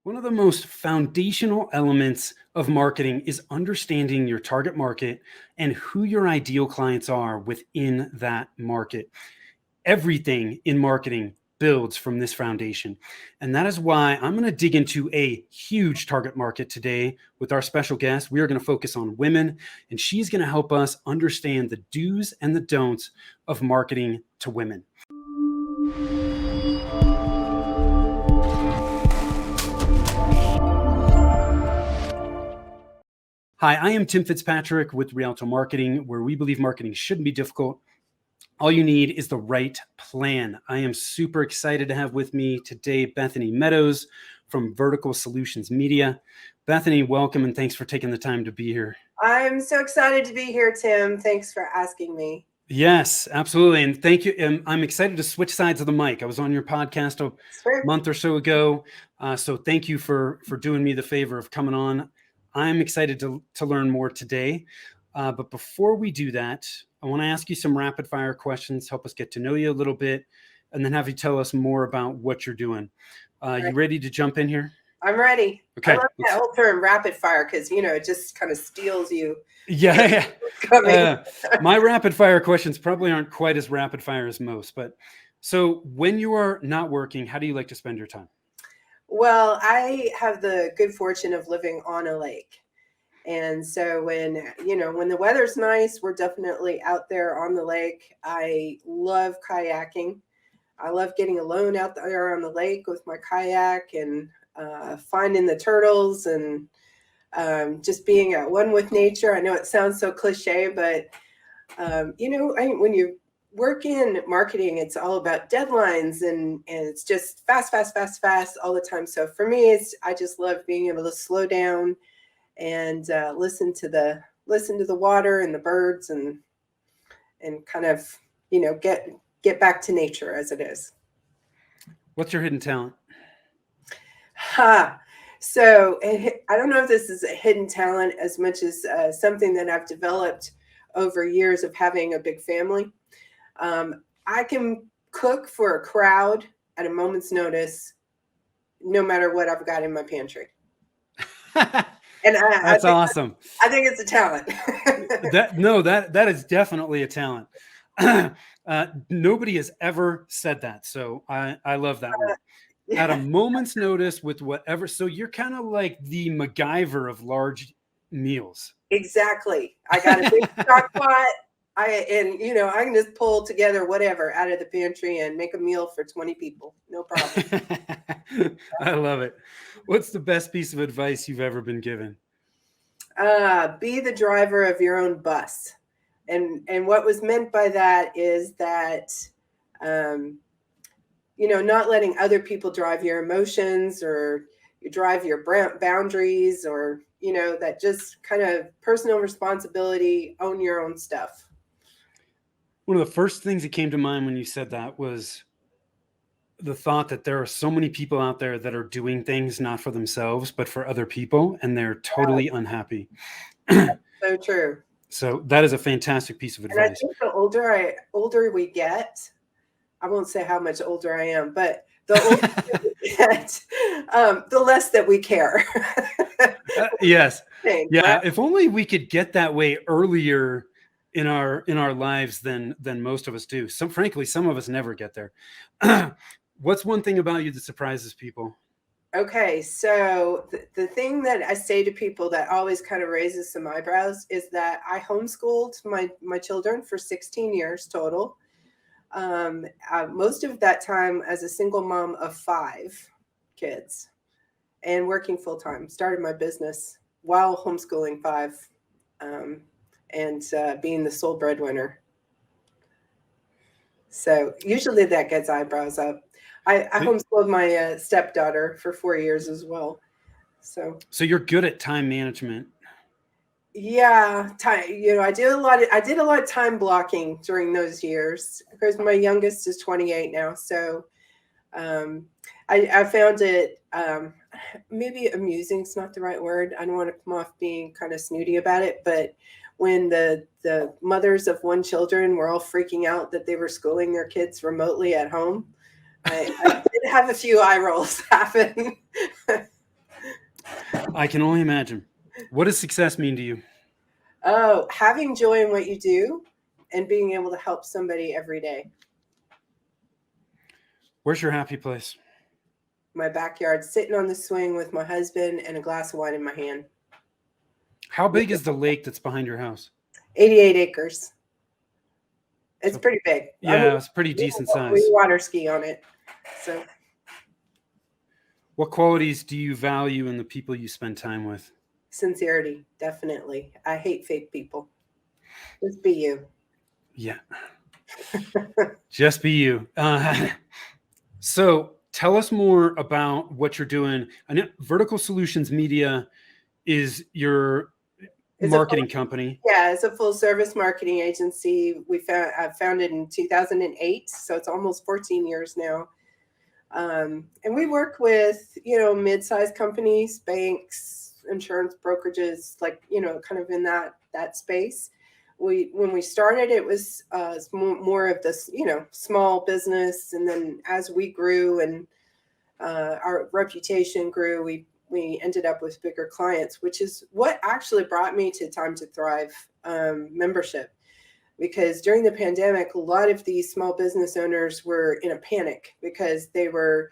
One of the most foundational elements of marketing is understanding your target market and who your ideal clients are within that market. Everything in marketing builds from this foundation. And that is why I'm going to dig into a huge target market today with our special guest. We are going to focus on women, and she's going to help us understand the do's and the don'ts of marketing to women. Hi, I am Tim Fitzpatrick with Rialto Marketing, where we believe marketing shouldn't be difficult. All you need is the right plan. I am super excited to have with me today Bethany Meadows from Vertical Solutions Media. Bethany, welcome, and thanks for taking the time to be here. I'm so excited to be here, Tim. Thanks for asking me. Yes, absolutely. And thank you. I'm excited to switch sides of the mic. I was on your podcast a month or so ago. So thank you for doing me the favor of coming on. I'm excited to learn more today. But before we do that, I want to ask you some rapid fire questions, help us get to know you a little bit, and then have you tell us more about what you're doing. You ready to jump in here? I'm ready. Okay. I love that whole term rapid fire because, it just kind of steals you. Yeah. My rapid fire questions probably aren't quite as rapid fire as most. But so when you are not working, how do you like to spend your time? Well, I have the good fortune of living on a lake. And so when the weather's nice, we're definitely out there on the lake. I love kayaking. I love getting alone out there on the lake with my kayak and finding the turtles and just being at one with nature. I know it sounds so cliche, but when you work in marketing, it's all about deadlines and it's just fast all the time. So for me, I just love being able to slow down and listen to the water and the birds and kind of get back to nature as it is. What's your hidden talent? So I don't know if this is a hidden talent as much as something that I've developed over years of having a big family. I can cook for a crowd at a moment's notice, no matter what I've got in my pantry. And that's awesome. I think it's a talent. that is definitely a talent. Nobody has ever said that. So I love that one. At a moment's notice with whatever. So you're kind of like the MacGyver of large meals. Exactly. I got a big stock pot. I can just pull together whatever out of the pantry and make a meal for 20 people. No problem. I love it. What's the best piece of advice you've ever been given? Be the driver of your own bus. And what was meant by that is that, not letting other people drive your emotions or you drive your boundaries or, that just kind of personal responsibility, own your own stuff. One of the first things that came to mind when you said that was the thought that there are so many people out there that are doing things not for themselves, but for other people, and they're totally unhappy. So true. So that is a fantastic piece of advice. And I think the older we get, I won't say how much older I am, but the older we get, the less that we care. Yes. Yeah. Right? If only we could get that way earlier in our lives than most of us do. Frankly, some of us never get there. What's one thing about you that surprises people? Okay, so the thing that I say to people that always kind of raises some eyebrows is that I homeschooled my children for 16 years total. Most of that time as a single mom of 5 kids and working full time. Started my business while homeschooling 5 and being the sole breadwinner. So usually that gets eyebrows up. I homeschooled my stepdaughter for 4 years as well. So you're good at time management. Yeah, time. I did a lot of time blocking during those years because my youngest is 28 now. So I found it maybe amusing is not the right word. I don't want to come off being kind of snooty about it, but when the mothers of one children were all freaking out that they were schooling their kids remotely at home, I did have a few eye rolls happen. I can only imagine. What does success mean to you? Oh, having joy in what you do and being able to help somebody every day. Where's your happy place? My backyard, sitting on the swing with my husband and a glass of wine in my hand. How big is the lake that's behind your house? 88 acres. It's So, pretty big. yeah, it's pretty decent We size. water ski on it. So, What qualities do you value in the people you spend time with? sincerity, definitely. I hate fake people. Just be you. Yeah. Just be you. So tell us more about what you're doing. I know Vertical Solutions Media is your It's a marketing company. Yeah, it's a full service marketing agency. I founded in 2008, so it's almost 14 years now. And we work with, mid-sized companies, banks, insurance brokerages, like, kind of in that space. When we started, it was more of this, small business. And then as we grew and our reputation grew, we ended up with bigger clients, which is what actually brought me to Time to Thrive membership. Because during the pandemic, a lot of these small business owners were in a panic because they were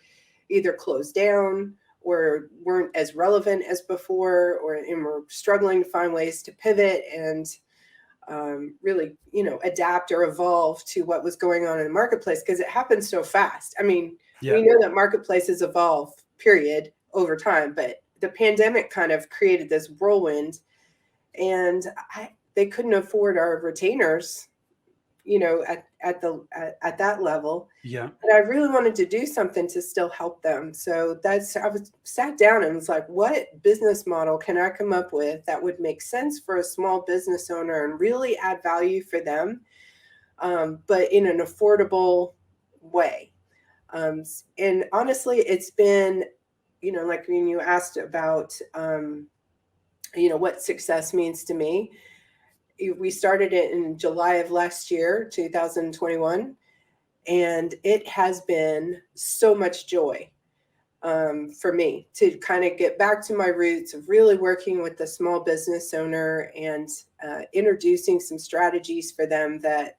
either closed down or weren't as relevant as before, and were struggling to find ways to pivot and really, adapt or evolve to what was going on in the marketplace, because it happened so fast. I mean, we know that marketplaces evolve, period, over time, but the pandemic kind of created this whirlwind, and they couldn't afford our retainers, at that level. Yeah. And I really wanted to do something to still help them. So I sat down and was like, what business model can I come up with that would make sense for a small business owner and really add value for them, but in an affordable way. And honestly, it's been, like when you asked about, what success means to me, we started it in July of last year, 2021, and it has been so much joy for me to kind of get back to my roots of really working with the small business owner and introducing some strategies for them that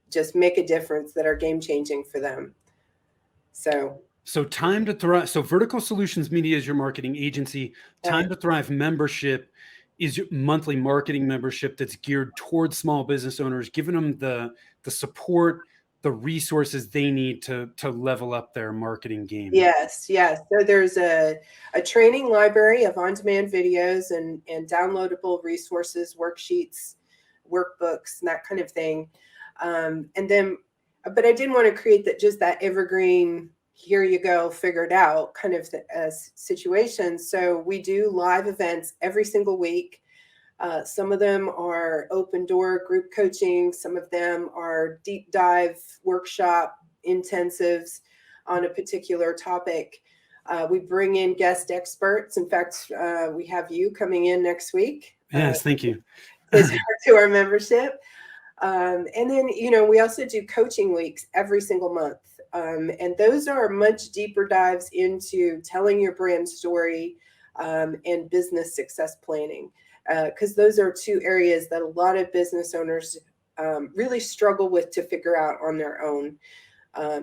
just make a difference, that are game changing for them. So Time to Thrive. So Vertical Solutions Media is your marketing agency. Time to Thrive membership is your monthly marketing membership that's geared towards small business owners, giving them the support, the resources they need to level up their marketing game. Yes. So there's a training library of on-demand videos and downloadable resources, worksheets, workbooks, and that kind of thing. But I didn't want to create that evergreen, here you go, figure it out kind of situation. So we do live events every single week. Some of them are open door group coaching. Some of them are deep dive workshop intensives on a particular topic. We bring in guest experts. In fact, we have you coming in next week. Yes, thank you. To our membership. And then, we also do coaching weeks every single month. And those are much deeper dives into telling your brand story and business success planning. Because those are two areas that a lot of business owners really struggle with to figure out on their own.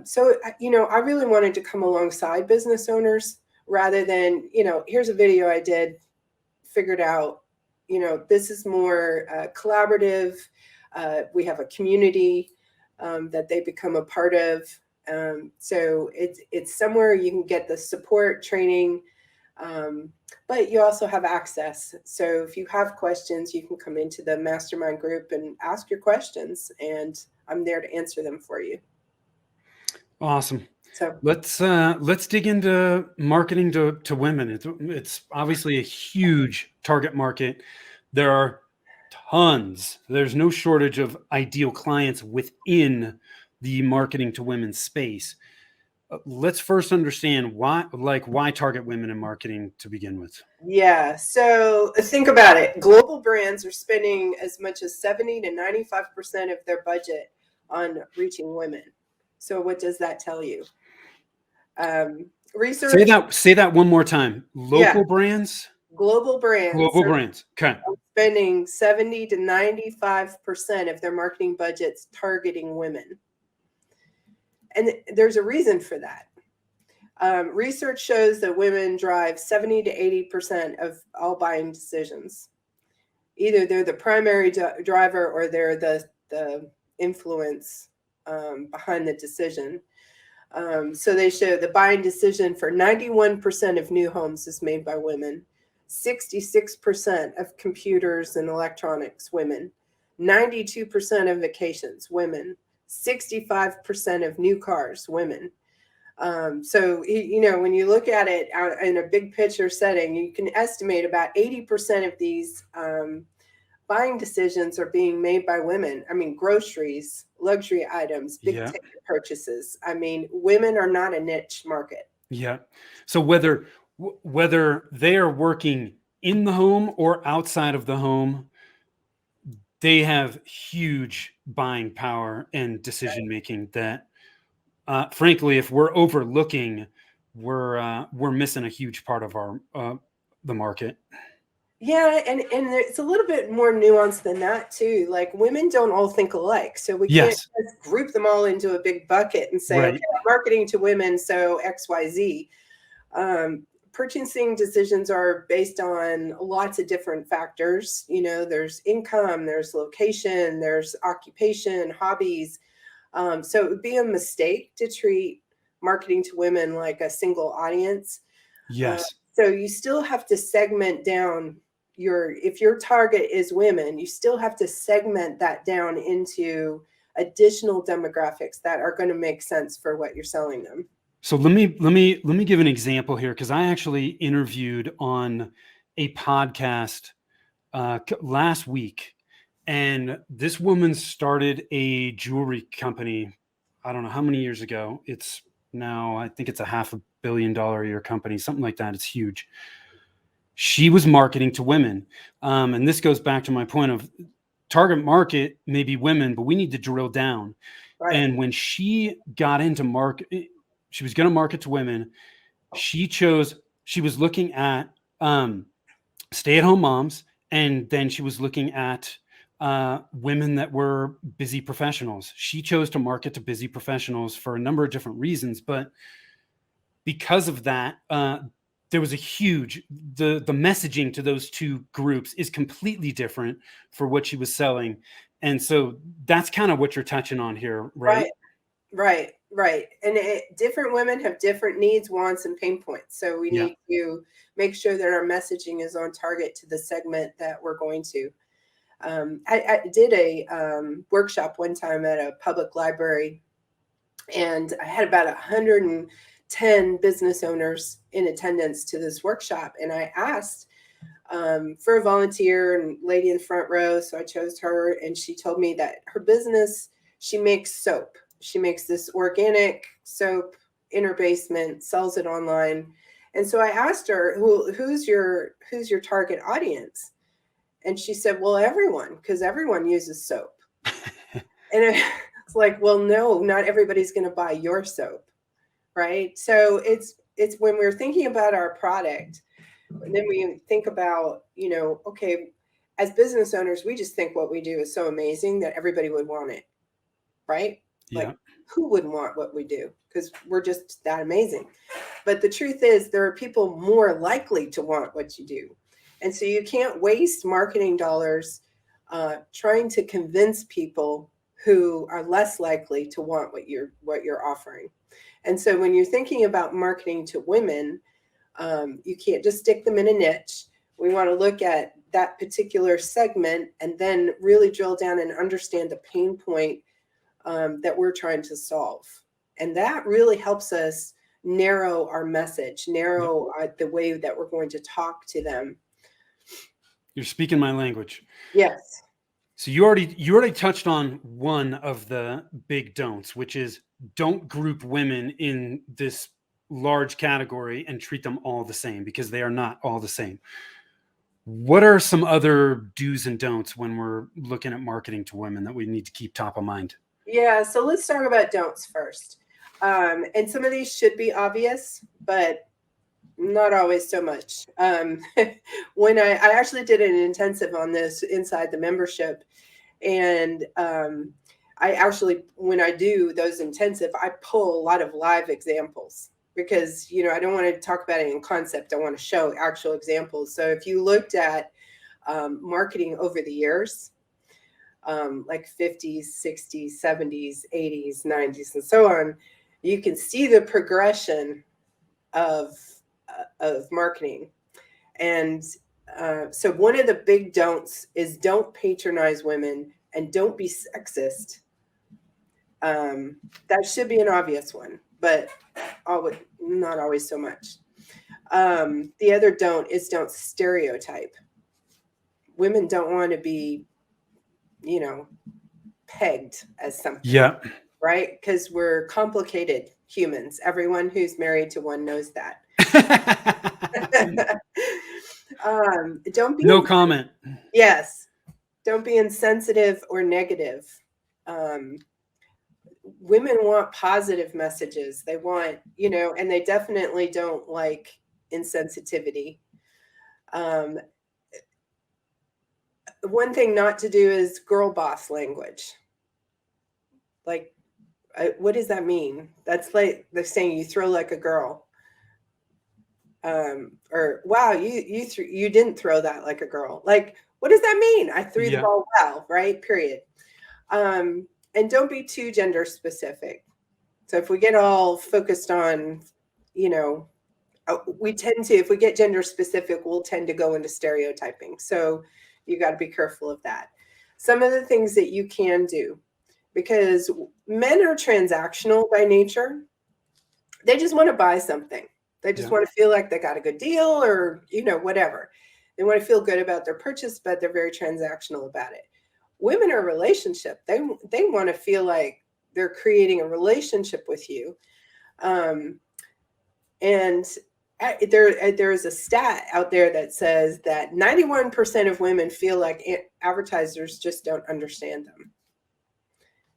So, I really wanted to come alongside business owners rather than, here's a video I did, figured out. This is more collaborative. We have a community that they become a part of. So it's somewhere you can get the support, training, but you also have access. So if you have questions, you can come into the mastermind group and ask your questions, and I'm there to answer them for you. Awesome. So let's dig into marketing to women. It's obviously a huge target market. There are tons. There's no shortage of ideal clients within the marketing to women space. Let's first understand why target women in marketing to begin with. Yeah. So think about it. Global brands are spending as much as 70 to 95% of their budget on reaching women. So what does that tell you? Research. Say that one more time. Local brands. global brands Global are brands. Okay. spending 70 to 95% of their marketing budgets targeting women. And there's a reason for that. Research shows that women drive 70 to 80% of all buying decisions. Either they're the primary driver or they're the influence behind the decision. So they show the buying decision for 91% of new homes is made by women, 66% of computers and electronics, women, 92% of vacations, women, 65% of new cars, women. So, when you look at it in a big picture setting, you can estimate about 80% of these buying decisions are being made by women. I mean, groceries, luxury items, big Yeah. ticket purchases. I mean, women are not a niche market. Yeah. So whether they are working in the home or outside of the home, they have huge buying power and decision making that, frankly, if we're overlooking, we're missing a huge part of our the market. Yeah, and it's a little bit more nuanced than that too. Like women don't all think alike, so we can't Yes. just group them all into a big bucket and say, okay, Right. marketing to women, so XYZ. Purchasing decisions are based on lots of different factors. There's income, there's location, there's occupation, hobbies. So it would be a mistake to treat marketing to women like a single audience. Yes. So you still have to segment down if your target is women, you still have to segment that down into additional demographics that are going to make sense for what you're selling them. So let me give an example here, because I actually interviewed on a podcast last week, and this woman started a jewelry company. I don't know how many years ago. It's now, I think it's a $500 million a year company, something like that. It's huge. She was marketing to women, and this goes back to my point of target market may be women, but we need to drill down. Right. And when she got into market, she was going to market to women. She was looking at stay-at-home moms, and then she was looking at women that were busy professionals. She chose to market to busy professionals for a number of different reasons, but because of that, there was a huge the messaging to those two groups is completely different for what she was selling. And so that's kind of what you're touching on here, right? Right. And different women have different needs, wants, and pain points. So we Yeah. need to make sure that our messaging is on target to the segment that we're going to. I did a workshop one time at a public library, and I had about 110 business owners in attendance to this workshop. And I asked for a volunteer and lady in the front row. So I chose her, and she told me that her business, she makes soap. She makes this organic soap in her basement, sells it online. And so I asked her, who's your target audience? And she said, well, everyone, because everyone uses soap. And it's like, well, no, not everybody's going to buy your soap, right? So it's when we're thinking about our product, and then we think about, okay, as business owners, we just think what we do is so amazing that everybody would want it, right? Yeah. Like, who wouldn't want what we do? Because we're just that amazing. But the truth is, there are people more likely to want what you do. And so you can't waste marketing dollars trying to convince people who are less likely to want what you're offering. And so when you're thinking about marketing to women, you can't just stick them in a niche. We want to look at that particular segment and then really drill down and understand the pain point that we're trying to solve. And that really helps us narrow our message, narrow the way that we're going to talk to them. You're speaking my language. Yes. So you already touched on one of the big don'ts, which is don't group women in this large category and treat them all the same, because they are not all the same. What are some other do's and don'ts when we're looking at marketing to women that we need to keep top of mind? Yeah, so let's talk about don'ts first. And some of these should be obvious, but Not always so much. When I actually did an intensive on this inside the membership, and I actually, when I do those intensive, I pull a lot of live examples because, I don't want to talk about it in concept. I want to show actual examples. So if you looked at marketing over the years, like 50s, 60s, 70s, 80s, 90s, and so on, you can see the progression of marketing. And so one of the big don'ts is don't patronize women and don't be sexist. That should be an obvious one, but not always so much. The other don't is don't stereotype. Women don't want to be, pegged as something, Yeah. right? Because we're complicated humans. Everyone who's married to one knows that. Don't be No comment. Yes. Don't be insensitive or negative. Women want positive messages. They want, and they definitely don't like insensitivity. One thing not to do is girl boss language. Like, what does that mean? That's like they're saying you throw like a girl. Or wow, you didn't throw that like a girl. Like, what does that mean? I threw the ball well, right? Period. And don't be too gender specific. So if we get all focused on, we tend to, if we get gender specific, we'll tend to go into stereotyping. So you got to be careful of that. Some of the things that you can do, because men are transactional by nature. They just want to buy something. They just want to feel like they got a good deal or, whatever. They want to feel good about their purchase, but they're very transactional about it. Women are a relationship. They want to feel like they're creating a relationship with you. And there is a stat out there that says that 91% of women feel like advertisers just don't understand them.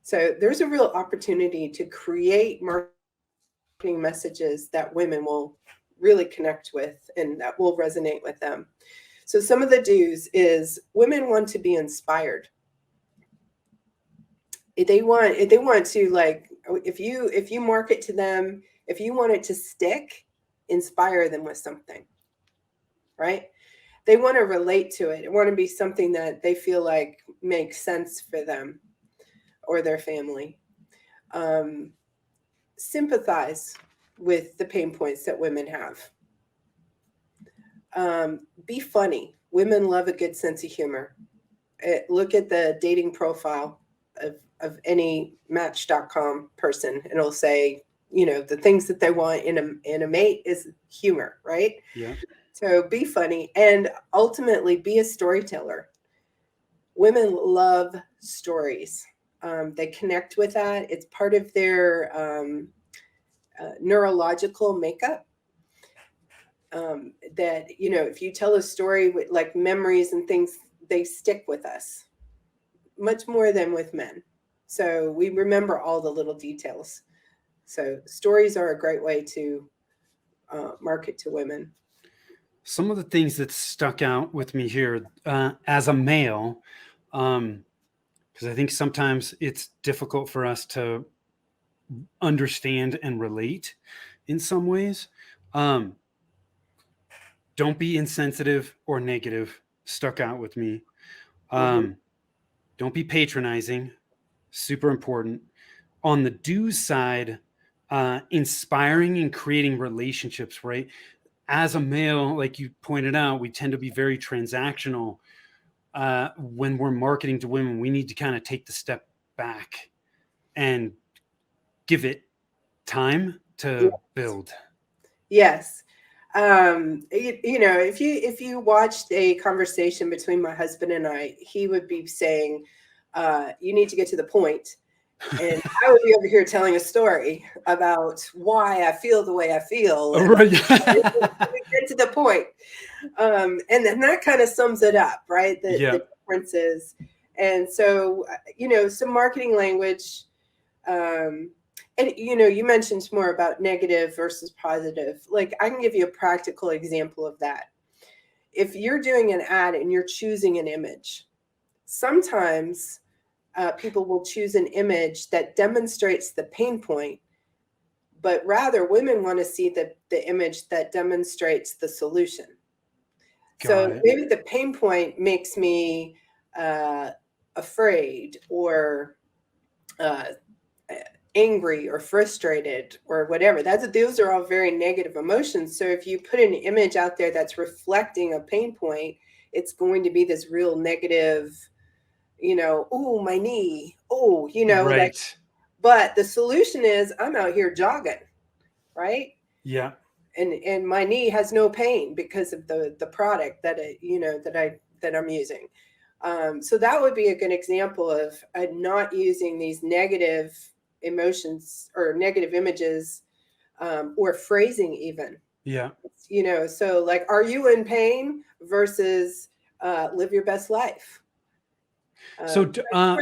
So there's a real opportunity to create marketing messages that women will really connect with and that will resonate with them. So some of the do's is women want to be inspired. They want to, like, if you market to them, if you want it to stick, inspire them with something, right? They want to relate to it. It want to be something that they feel like makes sense for them or their family. Sympathize with the pain points that women have. Be funny. Women love a good sense of humor. Look at the dating profile of any Match.com person, and it'll say, the things that they want in a mate is humor, right? Yeah. So be funny and ultimately be a storyteller. Women love stories. They connect with that. It's part of their neurological makeup. That, if you tell a story with like memories and things, they stick with us much more than with men. So we remember all the little details. So stories are a great way to market to women. Some of the things that stuck out with me here as a male, because I think sometimes it's difficult for us to understand and relate in some ways. Don't be insensitive or negative stuck out with me. Don't be patronizing. Super important. On the do side, inspiring and creating relationships, right? As a male, like you pointed out, we tend to be very transactional. When we're marketing to women, we need to kind of take the step back and give it time to build. Yes. If you watched a conversation between my husband and I, he would be saying, you need to get to the point. And I would be over here telling a story about why I feel the way I feel. And Right. get to the point. And then that kind of sums it up, right? The differences. And so, some marketing language, And you mentioned more about negative versus positive. Like, I can give you a practical example of that. If you're doing an ad and you're choosing an image, sometimes people will choose an image that demonstrates the pain point, but rather women want to see the image that demonstrates the solution. Got So it. maybe the pain point makes me afraid or uh, angry or frustrated or whatever. Those are all very negative emotions. So if you put an image out there that's reflecting a pain point, it's going to be this real negative, oh, my knee, oh, like. Right. But the solution is I'm out here jogging, right? Yeah. And my knee has no pain because of the product that I'm using. So that would be a good example of not using these negative emotions or negative images, or phrasing even. Yeah. So like, are you in pain versus live your best life? So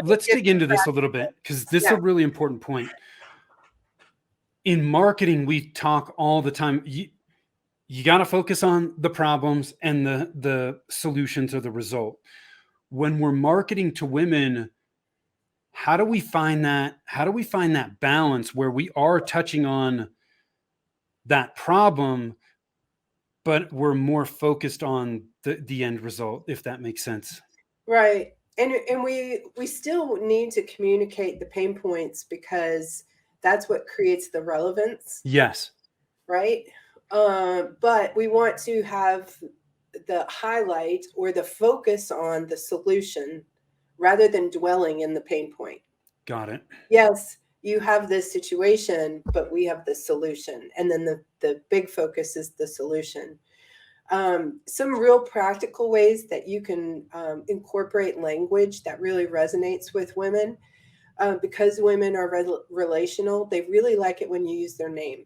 let's dig into this a little bit, because this is Yeah, a really important point. In marketing, we talk all the time. You got to focus on the problems and the solutions or the result. When we're marketing to women, how do we find that balance where we are touching on that problem, but we're more focused on the end result, if that makes sense? right. And we still need to communicate the pain points because that's what creates the relevance, Yes. right? But we want to have the highlight or the focus on the solution rather than dwelling in the pain point. Got it. Yes, you have this situation, but we have the solution. And then the big focus is the solution. Some real practical ways that you can incorporate language that really resonates with women, because women are relational, they really like it when you use their name.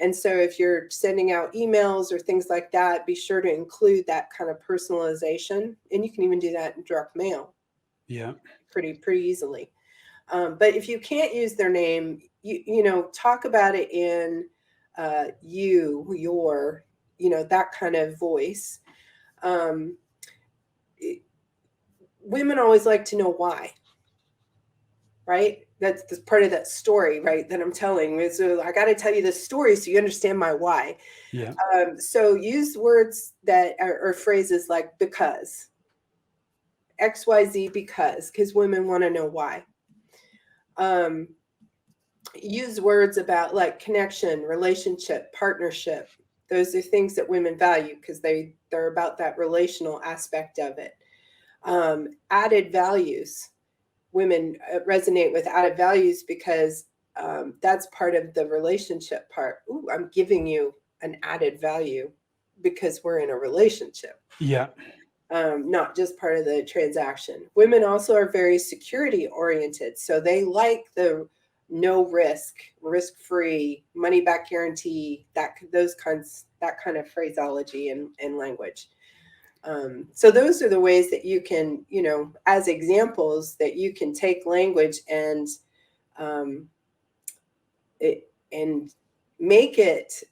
And so if you're sending out emails or things like that, be sure to include that kind of personalization. And you can even do that in direct mail Yeah. pretty easily. But if you can't use their name, talk about it in your, that kind of voice. Um, Women always like to know why, right? That's part of that story, right? That I'm telling. So I got to tell you this story so you understand my why. Yeah. So use words that or phrases like because, XYZ, because women want to know why. Use words about like connection, relationship, partnership. Those are things that women value because they're about that relational aspect of it. Added values. Women resonate with added values because that's part of the relationship part. Ooh, I'm giving you an added value because we're in a relationship. Yeah. Not just part of the transaction. Women also are very security oriented. So they like the no risk, risk free, money back guarantee, that kind of phraseology and language. So those are the ways that you can, as examples, that you can take language um, and make it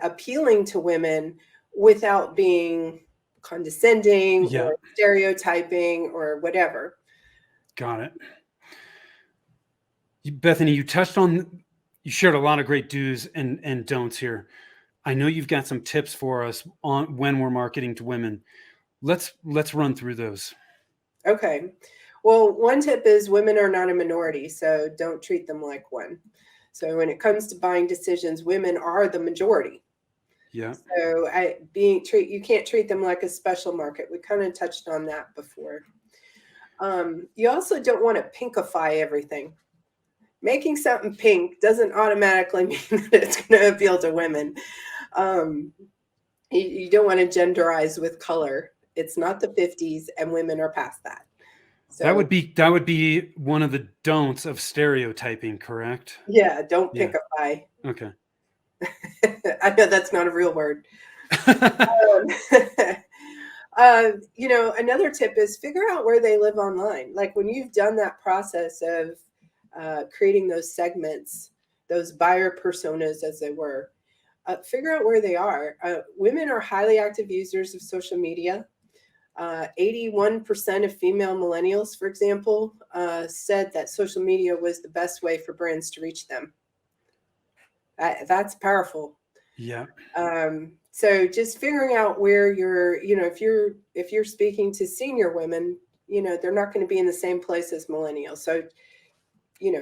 appealing to women without being condescending Yeah. or stereotyping or whatever. Got it. Bethany, you shared a lot of great do's and don'ts here. I know you've got some tips for us on when we're marketing to women. Let's run through those. Okay. Well, one tip is women are not a minority, so don't treat them like one. So when it comes to buying decisions, women are the majority. Yeah. So you can't treat them like a special market. We kind of touched on that before. You also don't want to pinkify everything. Making something pink doesn't automatically mean that it's going to appeal to women. Um, you don't want to genderize with color. It's not the 50s, and women are past that. That So would be one of the don'ts of stereotyping, correct? yeah, don't Yeah. pinkify. Okay. I know that's not a real word. Another tip is figure out where they live online. Like when you've done that process of creating those segments, those buyer personas, as they were. Figure out where they are. Women are highly active users of social media. 81% of female millennials, for example, said that social media was the best way for brands to reach them. That's powerful. Yeah. So just figuring out where you're, if you're speaking to senior women, they're not going to be in the same place as millennials. So,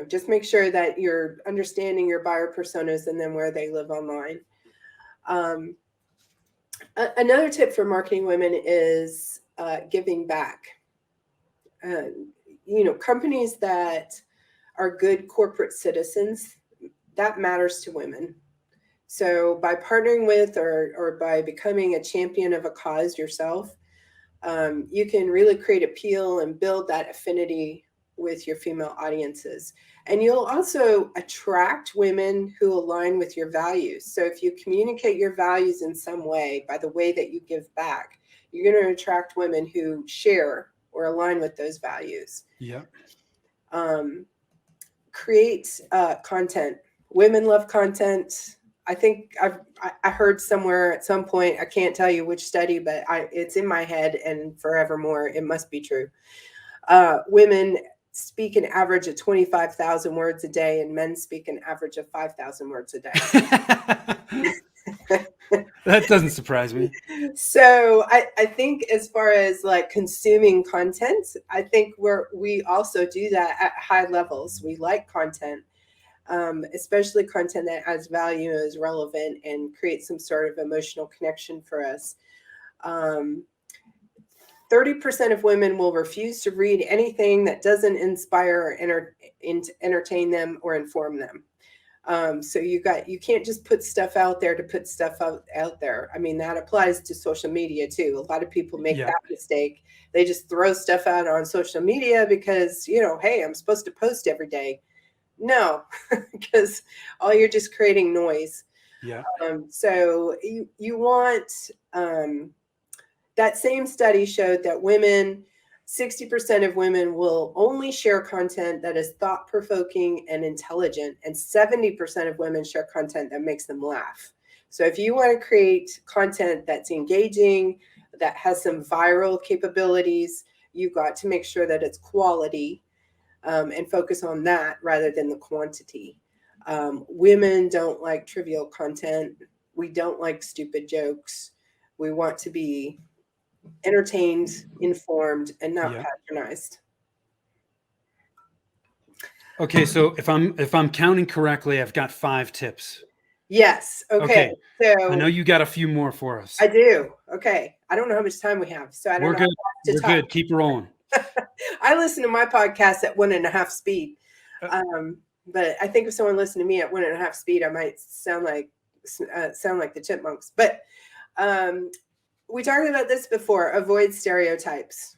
just make sure that you're understanding your buyer personas and then where they live online. Another tip for marketing women is giving back. Companies that are good corporate citizens, that matters to women. So by partnering with or by becoming a champion of a cause yourself, you can really create appeal and build that affinity with your female audiences. And you'll also attract women who align with your values. So if you communicate your values in some way, by the way that you give back, you're going to attract women who share or align with those values. Yeah. Create content. Women love content. I think I heard somewhere at some point, I can't tell you which study, but it's in my head and forevermore, it must be true. Women speak an average of 25,000 words a day, and men speak an average of 5,000 words a day. That doesn't surprise me. So I think as far as like consuming content, I think we also do that at high levels. We like content. Especially content that adds value, is relevant, and creates some sort of emotional connection for us. 30% of women will refuse to read anything that doesn't inspire or entertain them or inform them. So you can't just put stuff out there to put stuff out there. I mean, that applies to social media too. A lot of people make that mistake. They just throw stuff out on social media because, hey, I'm supposed to post every day. No, because you're just creating noise. Yeah. So you want that same study showed that 60% of women will only share content that is thought-provoking and intelligent, and 70% of women share content that makes them laugh. So if you want to create content that's engaging, that has some viral capabilities, you've got to make sure that it's quality. And focus on that rather than the quantity. Women don't like trivial content. We don't like stupid jokes. We want to be entertained, informed, and not patronized. Okay, so if I'm counting correctly, I've got 5 tips. Yes. Okay. So I know you got a few more for us. I do. Okay. I don't know how much time we have, so I don't know. We're good. Keep rolling. I listen to my podcast at 1.5 speed. But I think if someone listened to me at 1.5 speed, I might sound like the chipmunks. But we talked about this before. Avoid stereotypes.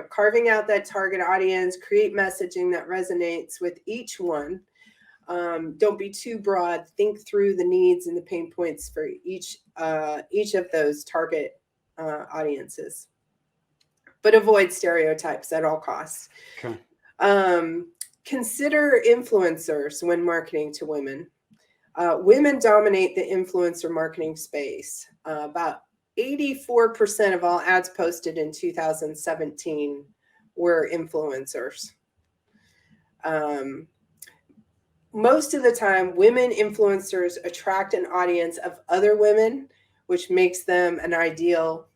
Carving out that target audience, create messaging that resonates with each one. Don't be too broad. Think through the needs and the pain points for each of those target audiences. But avoid stereotypes at all costs. Okay. Consider influencers when marketing to women. Women dominate the influencer marketing space. About 84% of all ads posted in 2017 were influencers. Most of the time, women influencers attract an audience of other women, which makes them an ideal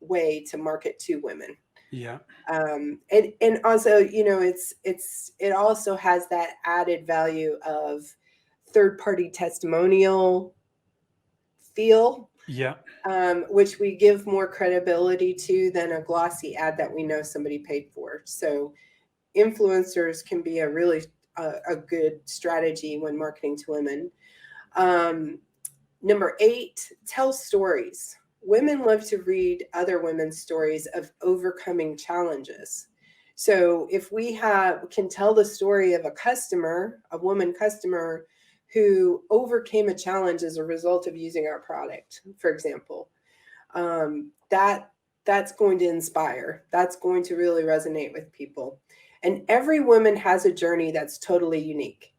way to market to women. Yeah. And also, it also has that added value of third-party testimonial feel. Yeah. Which we give more credibility to than a glossy ad that we know somebody paid for. So influencers can be a really a good strategy when marketing to women. Number 8, tell stories. Women love to read other women's stories of overcoming challenges. So if we can tell the story of a woman customer who overcame a challenge as a result of using our product, for example, that's going to inspire. That's going to really resonate with people. And every woman has a journey that's totally unique,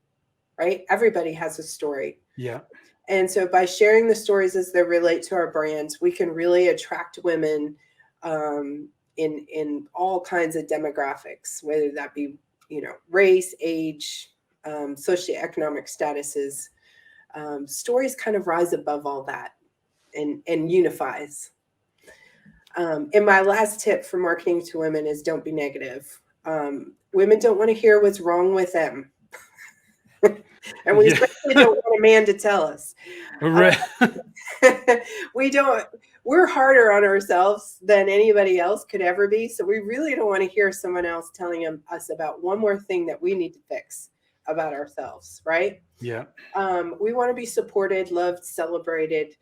right? Everybody has a story. Yeah. And so by sharing the stories as they relate to our brands, we can really attract women in all kinds of demographics, whether that be, race, age, socioeconomic statuses. Stories kind of rise above all that and unifies. And my last tip for marketing to women is don't be negative. Women don't want to hear what's wrong with them. And we Yeah. especially don't want a man to tell us. Right. We don't, we're harder on ourselves than anybody else could ever be. So we really don't want to hear someone else telling us about one more thing that we need to fix about ourselves, right? Yeah. We want to be supported, loved, celebrated.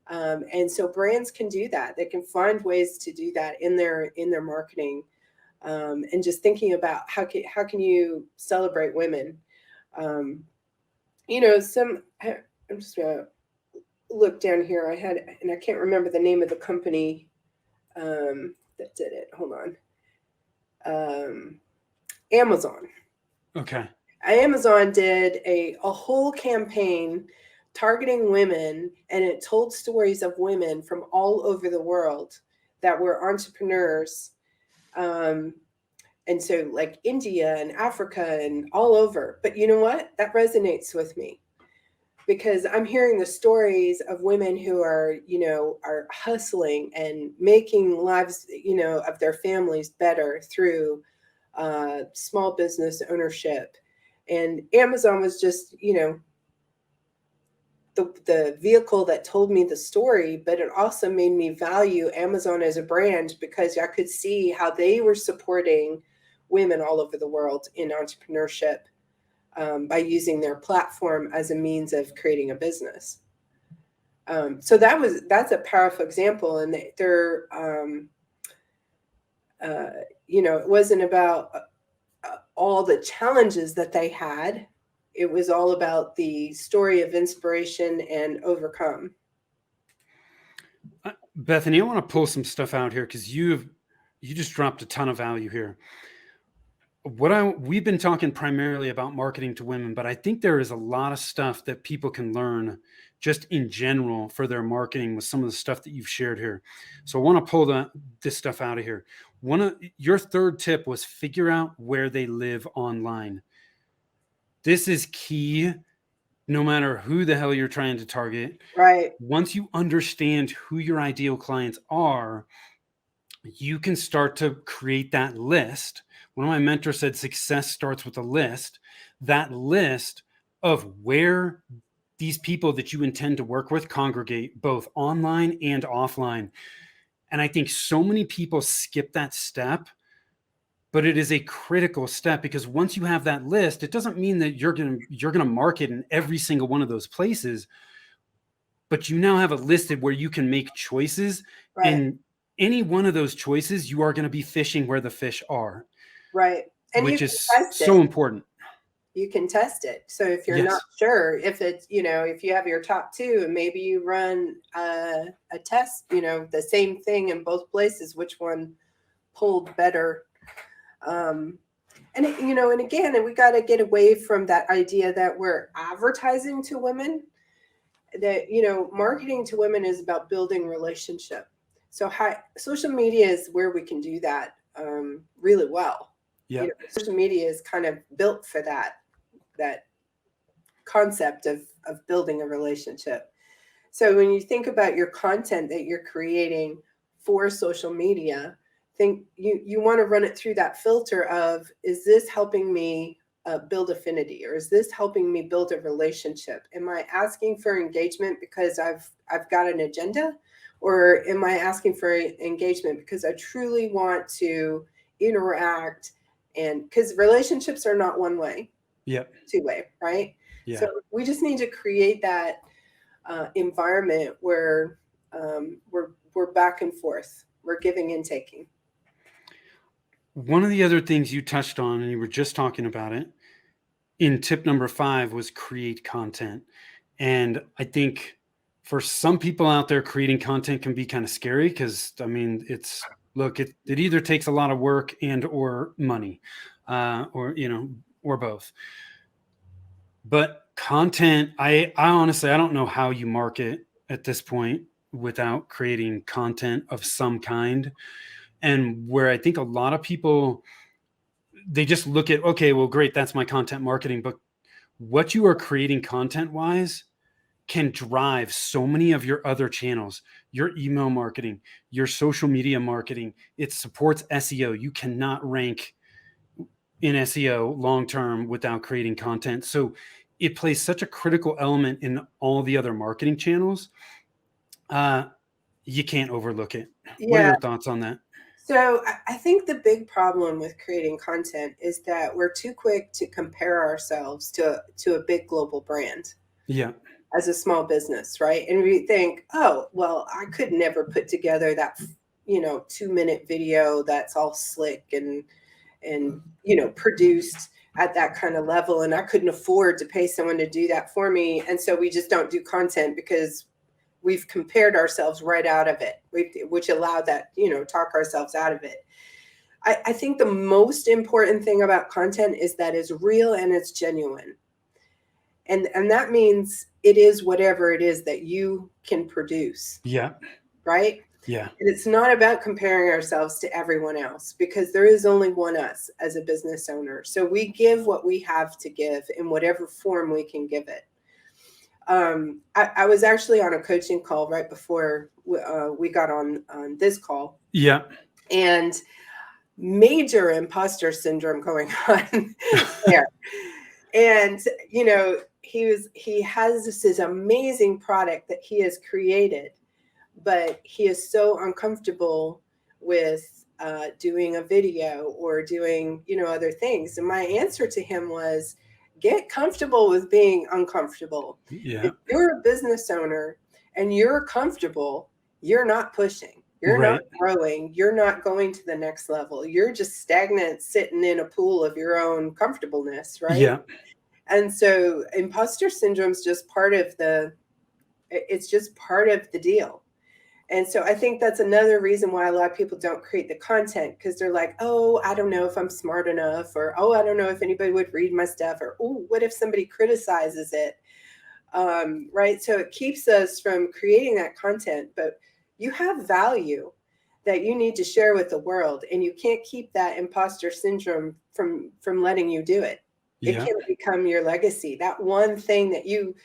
And so brands can do that. They can find ways to do that in their marketing. And just thinking about how can you celebrate women? I'm just gonna look down here. And I can't remember the name of the company that did it. Hold on. Amazon. Okay. Amazon did a whole campaign targeting women, and it told stories of women from all over the world that were entrepreneurs. And so like India and Africa and all over. But you know what? That resonates with me because I'm hearing the stories of women who are hustling and making lives, of their families better through small business ownership. And Amazon was just, the vehicle that told me the story, but it also made me value Amazon as a brand because I could see how they were supporting women all over the world in entrepreneurship by using their platform as a means of creating a business. So that's a powerful example, and they're it wasn't about all the challenges that they had. It was all about the story of inspiration and overcome. Bethany, I want to pull some stuff out here because you just dropped a ton of value here. We've been talking primarily about marketing to women, but I think there is a lot of stuff that people can learn just in general for their marketing with some of the stuff that you've shared here. So I want to pull this stuff out of here. Your third tip was figure out where they live online. This is key no matter who the hell you're trying to target. Right. Once you understand who your ideal clients are, you can start to create that list. One of my mentors said success starts with a list. That list of where these people that you intend to work with congregate, both online and offline. And I think so many people skip that step, but it is a critical step because once you have that list, it doesn't mean that you're going to market in every single one of those places, but you now have it listed where you can make choices. Right. And any one of those choices, you are going to be fishing where the fish are. Right. And which is so important. You can test it. So if you're not sure, if it's, if you have your top two and maybe you run a test, the same thing in both places, which one pulled better? And again, we got to get away from that idea that we're advertising to women, that, marketing to women is about building relationship. So social media is where we can do that really well. Yeah. Social media is kind of built for that concept of building a relationship. So when you think about your content that you're creating for social media, think you want to run it through that filter of, is this helping me build affinity, or is this helping me build a relationship? Am I asking for engagement because I've got an agenda, or am I asking for engagement because I truly want to interact? And because relationships are not one way, two-way, right? Yeah. So we just need to create that environment where we're back and forth, we're giving and taking. One of the other things you touched on, and you were just talking about it in tip number 5, was create content. And I think for some people out there, creating content can be kind of scary because, it either takes a lot of work and or money, or both. But Content. I honestly, I don't know how you market at this point without creating content of some kind. And where I think a lot of people, they just look at, okay, well, great, that's my content marketing. But what you are creating content wise can drive so many of your other channels, your email marketing, your social media marketing. It supports SEO. You cannot rank in SEO long term without creating content. So it plays such a critical element in all the other marketing channels. Uh, you can't overlook it. What are Yeah. your thoughts on that? So I think the big problem with creating content is that we're too quick to compare ourselves to a big global brand Yeah. as a small business, right? And we think, oh, well, I could never put together that, 2-minute video that's all slick and produced at that kind of level, and I couldn't afford to pay someone to do that for me, and so we just don't do content because we've compared ourselves right out of it, which allowed that, talk ourselves out of it. I think the most important thing about content is that it's real and it's genuine. And that means it is whatever it is that you can produce, Yeah. right? Yeah. And it's not about comparing ourselves to everyone else because there is only one us as a business owner. So we give what we have to give in whatever form we can give it. I was actually on a coaching call right before we got on this call, Yeah. and major imposter syndrome going on there. And he has this amazing product that he has created, but he is so uncomfortable with doing a video or doing other things. And my answer to him was, get comfortable with being uncomfortable. Yeah. If you're a business owner and you're comfortable, you're not pushing, you're not Right. growing, you're not going to the next level, you're just stagnant sitting in a pool of your own comfortableness, right? Yeah. And so imposter syndrome is just part of the deal. And so I think that's another reason why a lot of people don't create the content, because they're like, oh, I don't know if I'm smart enough, or, oh, I don't know if anybody would read my stuff, or, oh, what if somebody criticizes it? Right. So it keeps us from creating that content, but you have value that you need to share with the world, and you can't keep that imposter syndrome from letting you do it. It Yeah. can become your legacy. That one thing that you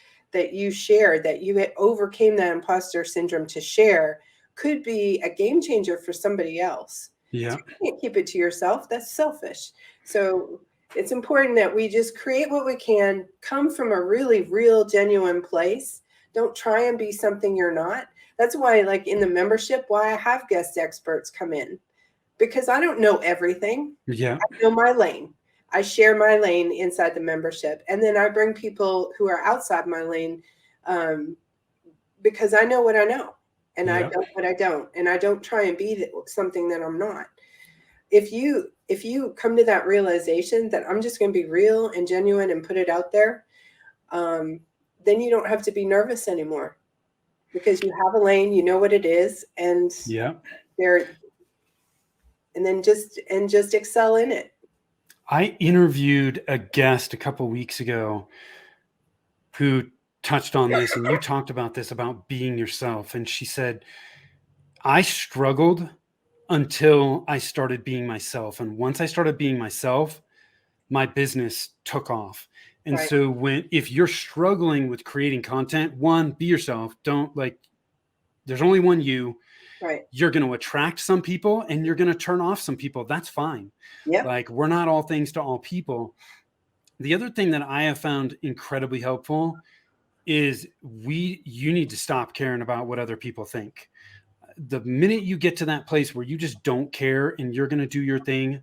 shared, that you had overcame that imposter syndrome to share, could be a game changer for somebody else. Yeah. So you can't keep it to yourself. That's selfish. So it's important that we just create what we can, come from a really real, genuine place. Don't try and be something you're not. That's why, like in the membership, why I have guest experts come in, because I don't know everything. Yeah. I know my lane. I share my lane inside the membership. And then I bring people who are outside my lane, because I know what I know and I Yeah. don't what I don't. And I don't try and be something that I'm not. If you come to that realization that I'm just going to be real and genuine and put it out there, then you don't have to be nervous anymore, because you have a lane, you know what it is, and Yeah. there, and then just excel in it. I interviewed a guest a couple weeks ago who touched on this, and you talked about this about being yourself. And she said, I struggled until I started being myself. And once I started being myself, my business took off. And Right, so if you're struggling with creating content, one, be yourself. Don't like, there's only one you. right. You're going to attract some people and you're going to turn off some people. That's fine. Yep. Like, we're not all things to all people. The other thing that I have found incredibly helpful is you need to stop caring about what other people think. The minute you get to that place where you just don't care and you're going to do your thing,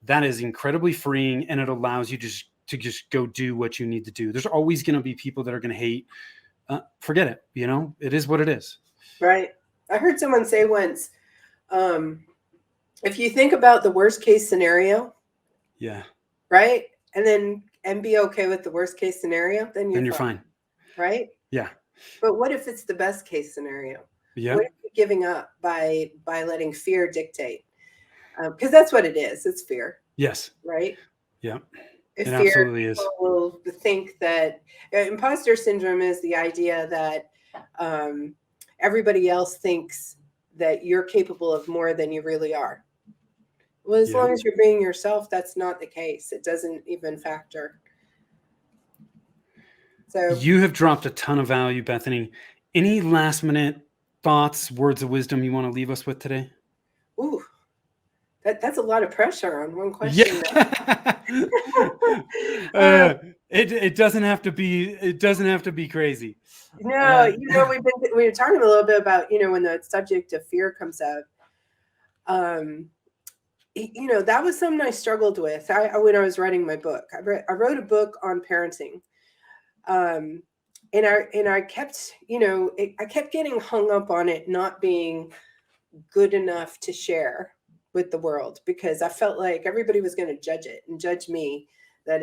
that is incredibly freeing, and it allows you to just go do what you need to do. There's always going to be people that are going to hate. Forget it. It is what it is. Right. I heard someone say once, um, if you think about the worst case scenario, Yeah. right, and be okay with the worst case scenario, then Then you're you're fine, fine. right? Yeah. But what if it's the best case scenario? Yeah. What if you're giving up by letting fear dictate? Because that's what it is. It's fear, Yes. right? Yeah. It fear. absolutely is. People will think that imposter syndrome is the idea that everybody else thinks that you're capable of more than you really are. Well, as Yeah. long as you're being yourself, that's not the case. It doesn't even factor. So You have dropped a ton of value, Bethany. Any last minute thoughts, words of wisdom you want to leave us with today? ooh, that's a lot of pressure on one question. Yeah. uh, It doesn't have to be, it doesn't have to be crazy. no, we were talking a little bit about, when the subject of fear comes up. That was something I struggled with. When I was writing my book, I wrote a book on parenting. And I kept, I kept getting hung up on it not being good enough to share with the world, because I felt like everybody was going to judge it and judge me, that,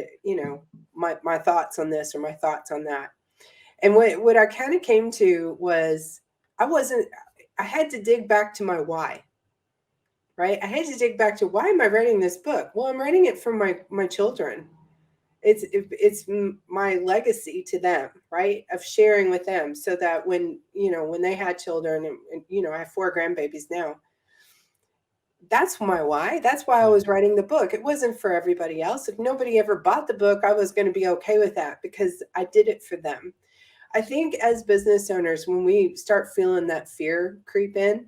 my thoughts on this or my thoughts on that. And what I kind of came to was I had to dig back to my why, right? I had to dig back to, why am I writing this book? Well, I'm writing it for my children. It's my legacy to them, right, of sharing with them, so that when they had children, and I have 4 grandbabies now. That's my why. That's why I was writing the book. It wasn't for everybody else. If nobody ever bought the book, I was going to be okay with that, because I did it for them. I think as business owners, when we start feeling that fear creep in,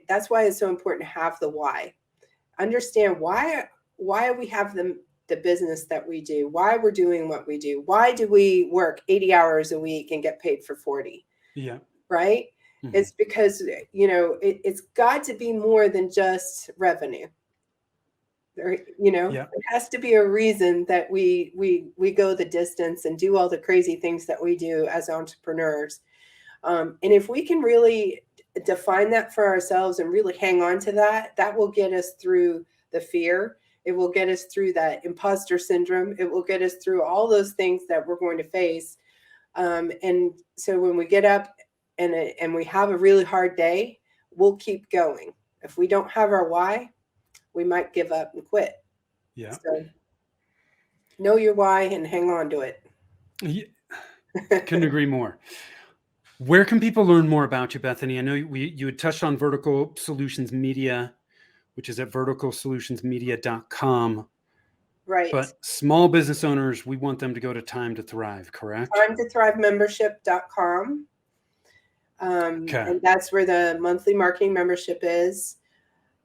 that's why it's so important to have the why. Understand why we have the business that we do, why we're doing what we do. Why do we work 80 hours a week and get paid for 40? Yeah. Right? Mm-hmm. It's because, it's got to be more than just revenue. There has to be a reason that we go the distance and do all the crazy things that we do as entrepreneurs. And if we can really define that for ourselves and really hang on to that, that will get us through the fear. It will get us through that imposter syndrome. It will get us through all those things that we're going to face. And so when we get up and we have a really hard day, we'll keep going. If we don't have our why, we might give up and quit. Yeah. So know your why and hang on to it. Yeah. Couldn't agree more. Where can people learn more about you, Bethany? I know you had touched on Vertical Solutions Media, which is at verticalsolutionsmedia.com. Right. But small business owners, we want them to go to Time to Thrive, correct? TimeToThriveMembership.com. Okay. And that's where the monthly marketing membership is.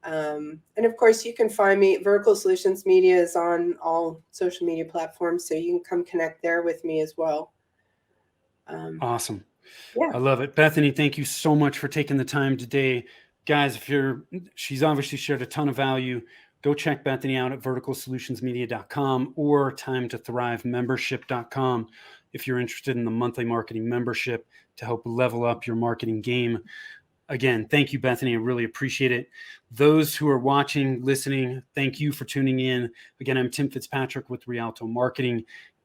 And of course, you can find me. Vertical Solutions Media is on all social media platforms, so you can come connect there with me as well. Awesome. Yeah. I love it. Bethany, thank you so much for taking the time today. Guys, she's obviously shared a ton of value. Go check Bethany out at verticalsolutionsmedia.com or timetothrivemembership.com if you're interested in the monthly marketing membership to help level up your marketing game. Again, thank you, Bethany. I really appreciate it. Those who are watching, listening, thank you for tuning in. Again, I'm Tim Fitzpatrick with Rialto Marketing.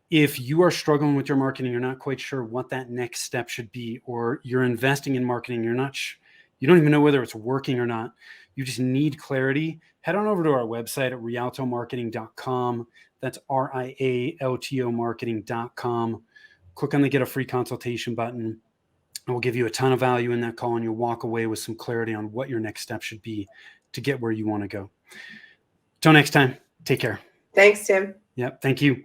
If you are struggling with your marketing, you're not quite sure what that next step should be, or you're investing in marketing, you don't even know whether it's working or not, you just need clarity, head on over to our website at rialtomarketing.com. That's RIALTO marketing.com. Click on the Get a Free Consultation button. We'll give you a ton of value in that call, and you'll walk away with some clarity on what your next step should be to get where you want to go. Till next time, take care. Thanks, Tim. Yep. Thank you.